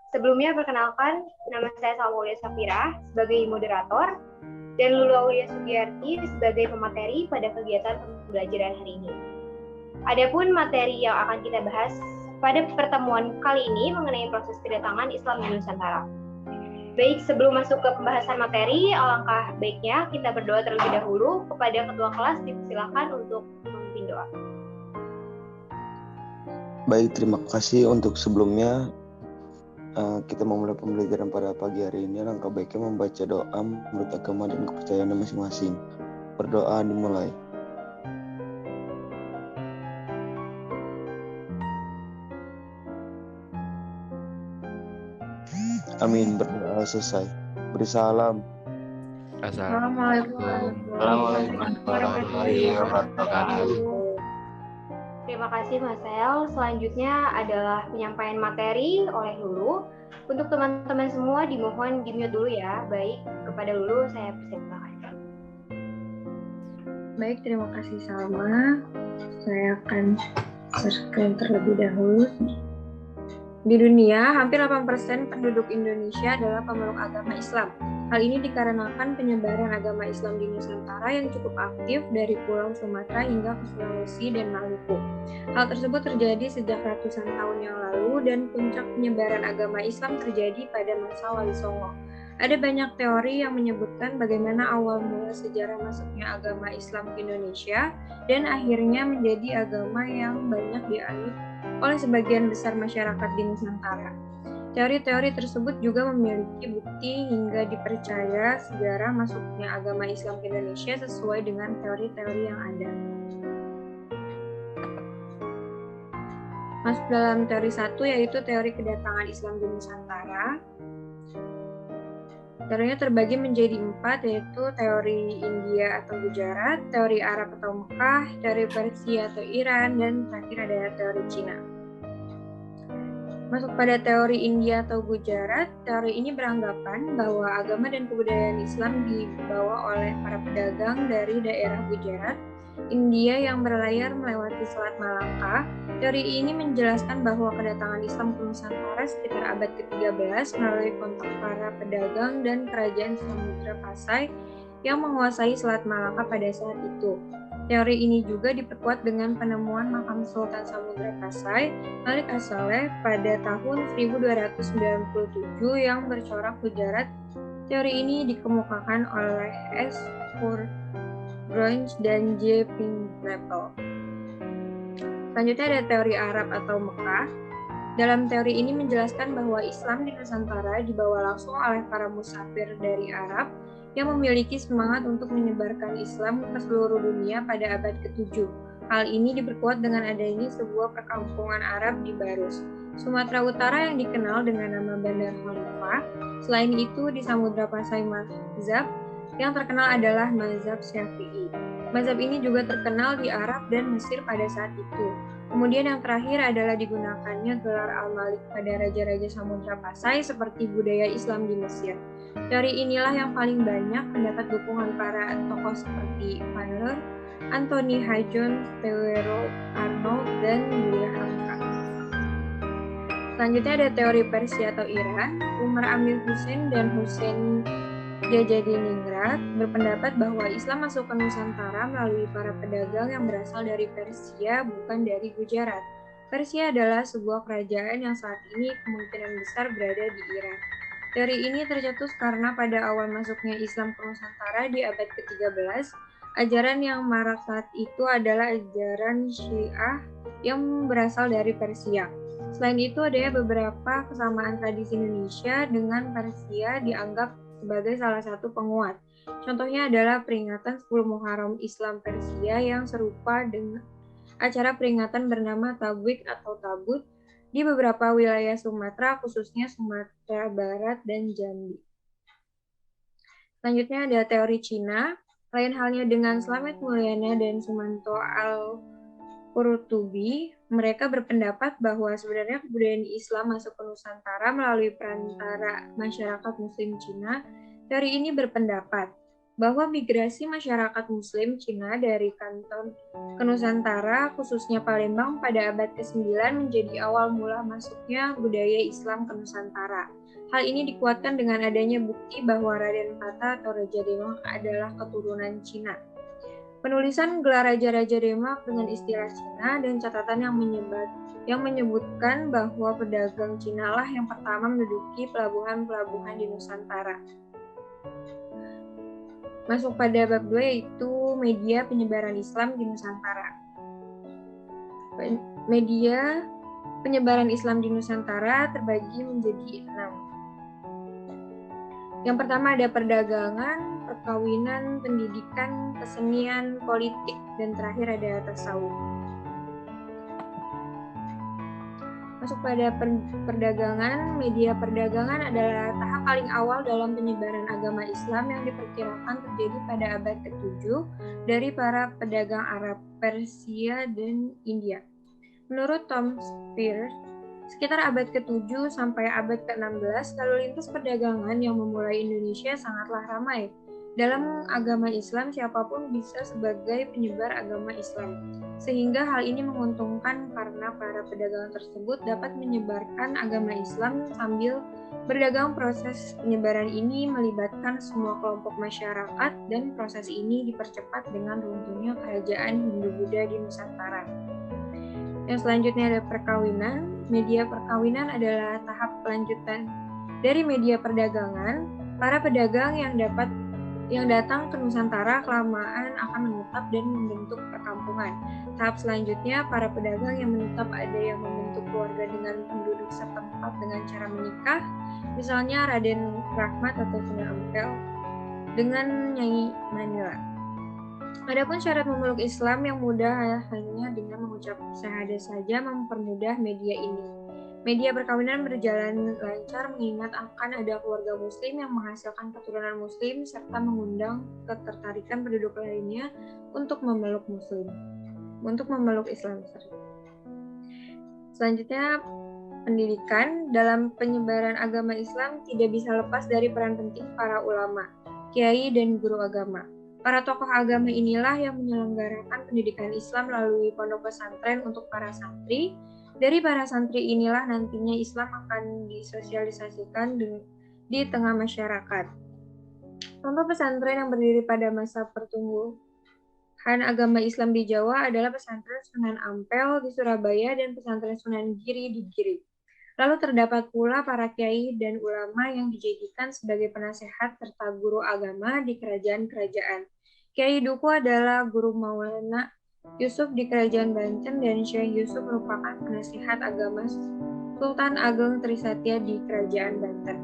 Sebelumnya perkenalkan, nama saya Salma Aulia Safira sebagai moderator dan Lulu Aulia Sugiyarti sebagai pemateri pada kegiatan pembelajaran hari ini. Adapun materi yang akan kita bahas pada pertemuan kali ini mengenai proses kedatangan Islam di Nusantara. Baik, sebelum masuk ke pembahasan materi, alangkah baiknya kita berdoa terlebih dahulu kepada ketua kelas. Silakan untuk memimpin doa. Baik, terima kasih. Untuk sebelumnya kita memulai pembelajaran pada pagi hari ini. Alangkah baiknya membaca doa menurut agama dan kepercayaan masing-masing. Berdoa dimulai. Amin. Berdoa selesai. Beri salam. Assalamualaikum warahmatullahi wabarakatuh. Terima kasih Mas El. Selanjutnya adalah penyampaian materi oleh Lulu. Untuk teman-teman semua dimohon di-mute dulu ya. Baik, kepada Lulu saya persilakan. Baik, terima kasih Salma. Saya akan share terlebih dahulu. Di dunia, hampir 8% penduduk Indonesia adalah pemeluk agama Islam. Hal ini dikarenakan penyebaran agama Islam di Nusantara yang cukup aktif dari Pulau Sumatera hingga ke Sulawesi dan Maluku. Hal tersebut terjadi sejak ratusan tahun yang lalu dan puncak penyebaran agama Islam terjadi pada masa Wali Songo. Ada banyak teori yang menyebutkan bagaimana awal mula sejarah masuknya agama Islam ke Indonesia dan akhirnya menjadi agama yang banyak dianut oleh sebagian besar masyarakat di Nusantara. Teori-teori tersebut juga memiliki bukti hingga dipercaya sejarah masuknya agama Islam ke Indonesia sesuai dengan teori-teori yang ada. Masuk dalam teori satu, yaitu teori kedatangan Islam di Nusantara. Teorinya terbagi menjadi 4, yaitu teori India atau Gujarat, teori Arab atau Mekah, teori Persia atau Iran, dan terakhir ada teori Cina. Masuk pada teori India atau Gujarat, teori ini beranggapan bahwa agama dan kebudayaan Islam dibawa oleh para pedagang dari daerah Gujarat, India yang berlayar melewati Selat Malaka. Teori ini menjelaskan bahwa kedatangan Islam ke Nusantara sekitar abad ke-13 melalui kontak para pedagang dan kerajaan Samudra Pasai yang menguasai Selat Malaka pada saat itu. Teori ini juga diperkuat dengan penemuan makam Sultan Samudra Pasai, Malik As-Saleh, pada tahun 1297 yang bercorak Gujarat. Teori ini dikemukakan oleh S. Purgronge dan J. Pineapple. Selanjutnya ada teori Arab atau Mekah. Dalam teori ini menjelaskan bahwa Islam di Nusantara dibawa langsung oleh para musafir dari Arab yang memiliki semangat untuk menyebarkan Islam ke seluruh dunia pada abad ke-7. Hal ini diperkuat dengan adanya sebuah perkampungan Arab di Barus, Sumatera Utara yang dikenal dengan nama Bandar Khalifah. Selain itu, di Samudra Pasai mazhab yang terkenal adalah mazhab Syafi'i. Mazhab ini juga terkenal di Arab dan Mesir pada saat itu. Kemudian yang terakhir adalah digunakannya gelar Al-Malik pada raja-raja Samudra Pasai seperti budaya Islam di Mesir. Teori inilah yang paling banyak mendapat dukungan para tokoh seperti Van Leer, Anthony Hajon, Theodore Arnold, dan Buya Hamka. Selanjutnya ada teori Persia atau Iran. Umar Amir Hussein dan Hussein Jajadiningrat berpendapat bahwa Islam masuk ke Nusantara melalui para pedagang yang berasal dari Persia, bukan dari Gujarat. Persia adalah sebuah kerajaan yang saat ini kemungkinan besar berada di Iran. Teori ini tercetus karena pada awal masuknya Islam ke Nusantara di abad ke-13, ajaran yang marak saat itu adalah ajaran Syiah yang berasal dari Persia. Selain itu, adanya beberapa kesamaan tradisi Indonesia dengan Persia dianggap sebagai salah satu penguat. Contohnya adalah peringatan 10 Muharram Islam Persia yang serupa dengan acara peringatan bernama Tabwik atau Tabut di beberapa wilayah Sumatera, khususnya Sumatera Barat dan Jambi. Selanjutnya ada teori Cina. Lain halnya dengan Slamet Mulyana dan Sumanto Al-Qurtubi, mereka berpendapat bahwa sebenarnya kebudayaan Islam masuk ke Nusantara melalui perantara masyarakat Muslim Cina. Teori ini berpendapat bahwa migrasi masyarakat Muslim Cina dari Kanton ke Nusantara, khususnya Palembang pada abad ke-9 menjadi awal mula masuknya budaya Islam ke Nusantara. Hal ini dikuatkan dengan adanya bukti bahwa Raden Fata atau Raja Demak adalah keturunan Cina. Penulisan gelar Raja-Raja Demak dengan istilah Cina dan catatan yang menyebutkan bahwa pedagang Cina lah yang pertama menduduki pelabuhan-pelabuhan di Nusantara. Masuk pada bab 2 yaitu media penyebaran Islam di Nusantara. Media penyebaran Islam di Nusantara terbagi menjadi 6. Yang pertama ada perdagangan, perkawinan, pendidikan, kesenian, politik, dan terakhir ada tasawuf. Masuk pada perdagangan, media perdagangan adalah tahap paling awal dalam penyebaran agama Islam yang diperkirakan terjadi pada abad ke-7 dari para pedagang Arab, Persia, dan India. Menurut Tom Spears, sekitar abad ke-7 sampai abad ke-16, lalu lintas perdagangan yang memulai Indonesia sangatlah ramai. Dalam agama Islam, siapapun bisa sebagai penyebar agama Islam. Sehingga hal ini menguntungkan karena para pedagang tersebut dapat menyebarkan agama Islam sambil berdagang. Proses penyebaran ini melibatkan semua kelompok masyarakat dan proses ini dipercepat dengan runtuhnya kerajaan Hindu-Buddha di Nusantara. Yang selanjutnya ada perkawinan. Media perkawinan adalah tahap lanjutan dari media perdagangan. Para pedagang yang datang ke Nusantara kelamaan akan menetap dan membentuk perkampungan. Tahap selanjutnya, para pedagang yang menetap ada yang membentuk keluarga dengan penduduk setempat dengan cara menikah, misalnya Raden Rahmat atau Sunan Ampel dengan Nyai Manila. Adapun syarat memeluk Islam yang mudah hanya dengan mengucap syahadah saja mempermudah media ini. Media perkawinan berjalan lancar mengingat akan ada keluarga muslim yang menghasilkan keturunan muslim serta mengundang ketertarikan penduduk lainnya untuk memeluk Islam. Selanjutnya, pendidikan. Dalam penyebaran agama Islam tidak bisa lepas dari peran penting para ulama, kiai, dan guru agama. Para tokoh agama inilah yang menyelenggarakan pendidikan Islam melalui pondok pesantren untuk para santri. Dari para santri inilah nantinya Islam akan disosialisasikan di tengah masyarakat. Contoh pesantren yang berdiri pada masa pertumbuhan agama Islam di Jawa adalah pesantren Sunan Ampel di Surabaya dan pesantren Sunan Giri di Giri. Lalu terdapat pula para kiai dan ulama yang dijadikan sebagai penasehat serta guru agama di kerajaan-kerajaan. Kiai Duku adalah guru Maulana Yusuf di Kerajaan Banten dan Syekh Yusuf merupakan penasihat agama Sultan Ageng Trisatya di Kerajaan Banten.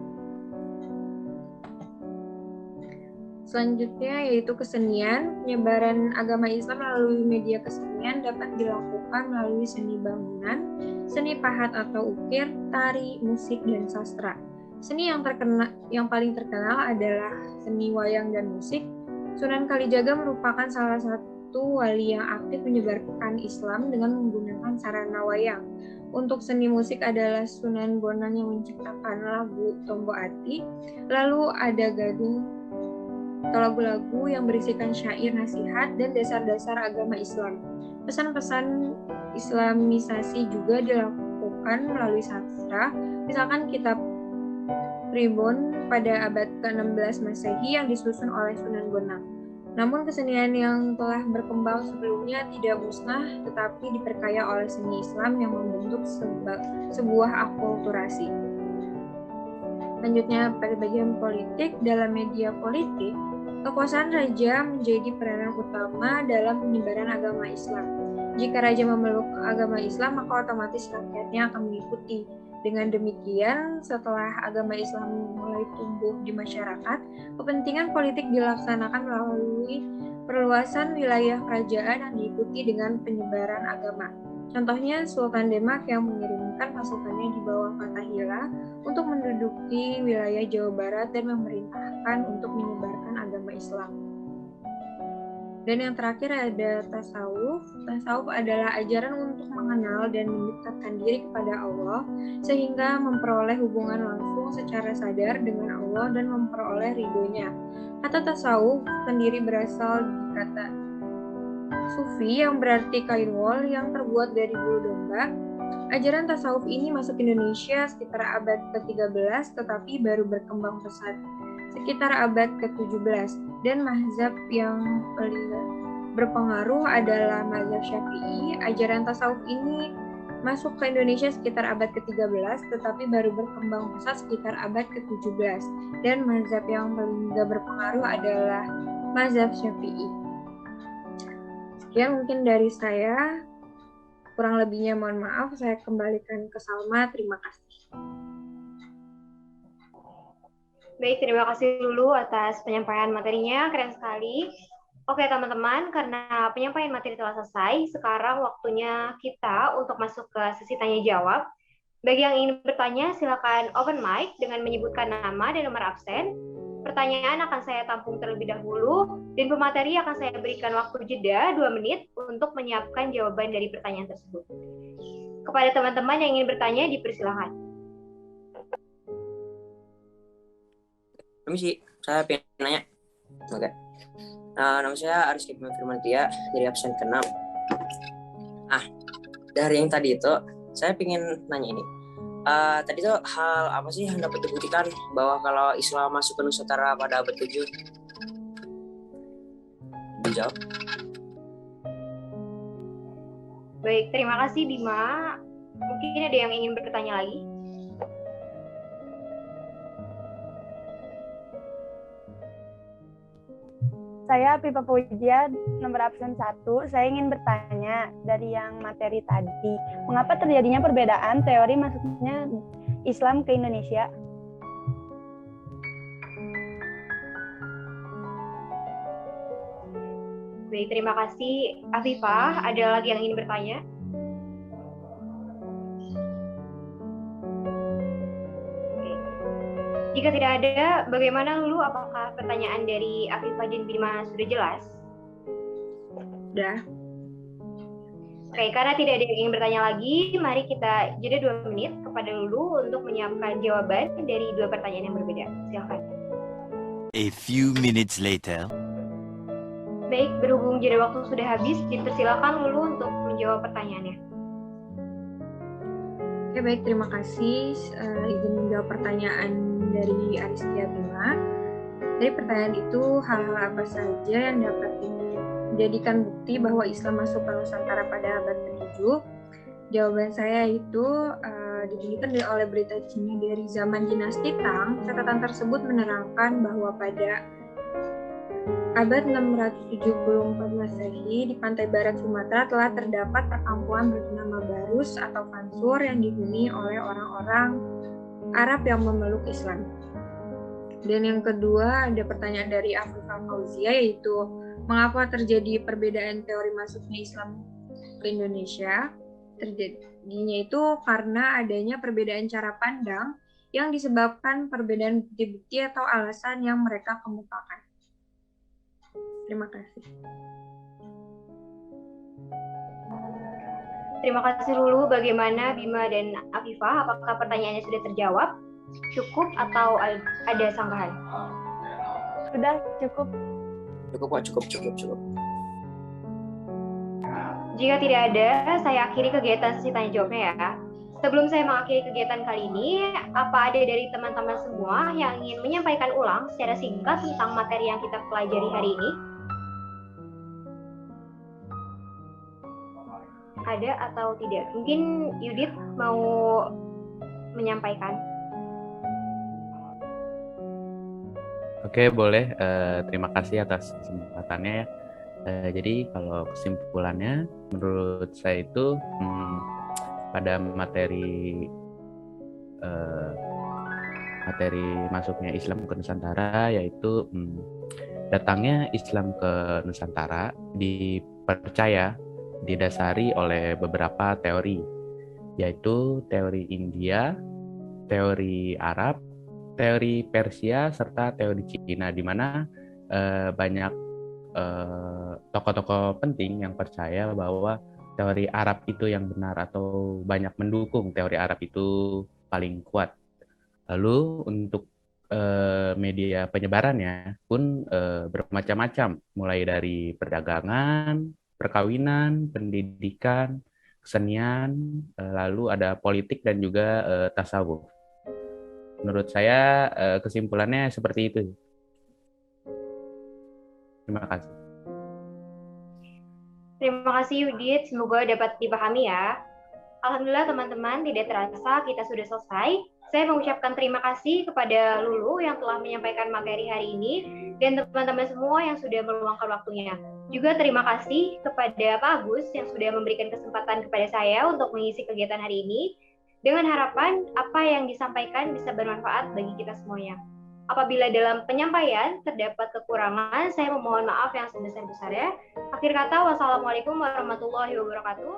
Selanjutnya yaitu kesenian. Penyebaran agama Islam melalui media kesenian dapat dilakukan melalui seni bangunan, seni pahat atau ukir, tari, musik, dan sastra. Seni yang paling terkenal adalah seni wayang dan musik. Sunan Kalijaga merupakan salah satu wali yang aktif menyebarkan Islam dengan menggunakan sarana wayang. Untuk seni musik adalah Sunan Bonang yang menciptakan lagu Tombo Ati. Lalu ada gading atau lagu-lagu yang berisikan syair nasihat dan dasar-dasar agama Islam. Pesan-pesan Islamisasi juga dilakukan melalui sastra, misalkan kitab Pribon pada abad ke-16 Masehi yang disusun oleh Sunan Bonang. Namun kesenian yang telah berkembang sebelumnya tidak musnah tetapi diperkaya oleh seni Islam yang membentuk sebuah akulturasi. Selanjutnya pada bagian politik. Dalam media politik, kekuasaan raja menjadi peranan utama dalam penyebaran agama Islam. Jika raja memeluk agama Islam, maka otomatis rakyatnya akan mengikuti. Dengan demikian, setelah agama Islam mulai tumbuh di masyarakat, kepentingan politik dilaksanakan melalui perluasan wilayah kerajaan yang diikuti dengan penyebaran agama. Contohnya Sultan Demak yang mengirimkan pasukannya di bawah Fathahillah untuk menduduki wilayah Jawa Barat dan memerintahkan untuk menyebarkan agama Islam. Dan yang terakhir ada tasawuf. Tasawuf adalah ajaran untuk mengenal dan mendekatkan diri kepada Allah sehingga memperoleh hubungan langsung bergabung secara sadar dengan Allah dan memperoleh ridhonya. Kata tasawuf sendiri berasal dari kata sufi yang berarti kain wol yang terbuat dari bulu domba. Ajaran tasawuf ini masuk Indonesia sekitar abad ke-13 tetapi baru berkembang pesat sekitar abad ke-17 dan mazhab yang paling berpengaruh adalah mazhab Syafi'i. Ajaran tasawuf ini masuk ke Indonesia sekitar abad ke-13 tetapi baru berkembang pesat sekitar abad ke-17 dan mazhab yang paling berpengaruh adalah mazhab Syafi'i. Sekian mungkin dari saya. Kurang lebihnya mohon maaf, saya kembalikan ke Salma. Terima kasih. Baik, terima kasih dulu atas penyampaian materinya, keren sekali. Oke teman-teman, karena penyampaian materi telah selesai, sekarang waktunya kita untuk masuk ke sesi tanya-jawab. Bagi yang ingin bertanya, silakan open mic dengan menyebutkan nama dan nomor absen. Pertanyaan akan saya tampung terlebih dahulu, dan pemateri akan saya berikan waktu jeda 2 menit untuk menyiapkan jawaban dari pertanyaan tersebut. Kepada teman-teman yang ingin bertanya, dipersilakan. Permisi, saya pengen nanya. Oke. Nama saya Aris Kipman Firmantia dari absen ke-6. Dari yang tadi itu, saya pengen nanya ini. Tadi tuh hal apa sih yang dapat dibuktikan bahwa kalau Islam masuk ke Nusantara pada abad 7? Dijawab. Baik, terima kasih Bima. Mungkin ada yang ingin bertanya lagi? Saya Pipa Pujian, nomor absen 1. Saya ingin bertanya dari yang materi tadi. Mengapa terjadinya perbedaan teori masuknya Islam ke Indonesia? Baik, terima kasih Afifah. Ada lagi yang ingin bertanya? Jika tidak ada, bagaimana dulu? Apakah pertanyaan dari Afifah dan Bima sudah jelas? Sudah. Oke, karena tidak ada yang ingin bertanya lagi, mari kita jeda 2 menit kepada Lulu untuk menyiapkan jawaban dari 2 pertanyaan yang berbeda. Silakan. A few minutes later. Baik, berhubung jeda waktu sudah habis, dipersilakan Lulu untuk menjawab pertanyaannya. Oke, baik, terima kasih. Izin menjawab pertanyaan dari Aristia Bima. Dari pertanyaan itu, hal-hal apa saja yang dapat dijadikan bukti bahwa Islam masuk ke Nusantara pada abad ke-7? Jawaban saya itu dibunyikan oleh berita Cina dari zaman dinasti Tang. Catatan tersebut menerangkan bahwa pada abad 674 Masehi di pantai barat Sumatera telah terdapat perkampungan bernama Barus atau Fansur yang dihuni oleh orang-orang Arab yang memeluk Islam. Dan yang kedua ada pertanyaan dari Afifah Fauzia, yaitu mengapa terjadi perbedaan teori masuknya Islam ke Indonesia? Terjadinya itu karena adanya perbedaan cara pandang yang disebabkan perbedaan bukti-bukti atau alasan yang mereka kemukakan. Terima kasih. Terima kasih Lulu. Bagaimana Bima dan Afifah? Apakah pertanyaannya sudah terjawab? Cukup atau ada sanggahan? Sudah cukup. Cukup. Jika tidak ada, saya akhiri kegiatan sesi tanya jawabnya ya. Sebelum saya mengakhiri kegiatan kali ini, apa ada dari teman-teman semua yang ingin menyampaikan ulang secara singkat tentang materi yang kita pelajari hari ini? Ada atau tidak? Mungkin Yudit mau menyampaikan. Oke, boleh. Terima kasih atas kesempatannya ya. Jadi kalau kesimpulannya, menurut saya itu pada materi masuknya Islam ke Nusantara, yaitu datangnya Islam ke Nusantara dipercaya didasari oleh beberapa teori, yaitu teori India, teori Arab, teori Persia, serta teori Cina, di mana banyak tokoh-tokoh penting yang percaya bahwa teori Arab itu yang benar atau banyak mendukung teori Arab itu paling kuat. Lalu untuk media penyebarannya pun bermacam-macam, mulai dari perdagangan, perkawinan, pendidikan, kesenian, lalu ada politik dan juga tasawuf. Menurut saya kesimpulannya seperti itu. Terima kasih. Terima kasih Yudit, semoga dapat dipahami ya. Alhamdulillah teman-teman, tidak terasa kita sudah selesai. Saya mengucapkan terima kasih kepada Lulu yang telah menyampaikan materi hari ini dan teman-teman semua yang sudah meluangkan waktunya. Juga terima kasih kepada Pak Agus yang sudah memberikan kesempatan kepada saya untuk mengisi kegiatan hari ini dengan harapan apa yang disampaikan bisa bermanfaat bagi kita semuanya. Apabila dalam penyampaian terdapat kekurangan, saya memohon maaf yang sebesar-besarnya. Akhir kata, wassalamualaikum warahmatullahi wabarakatuh.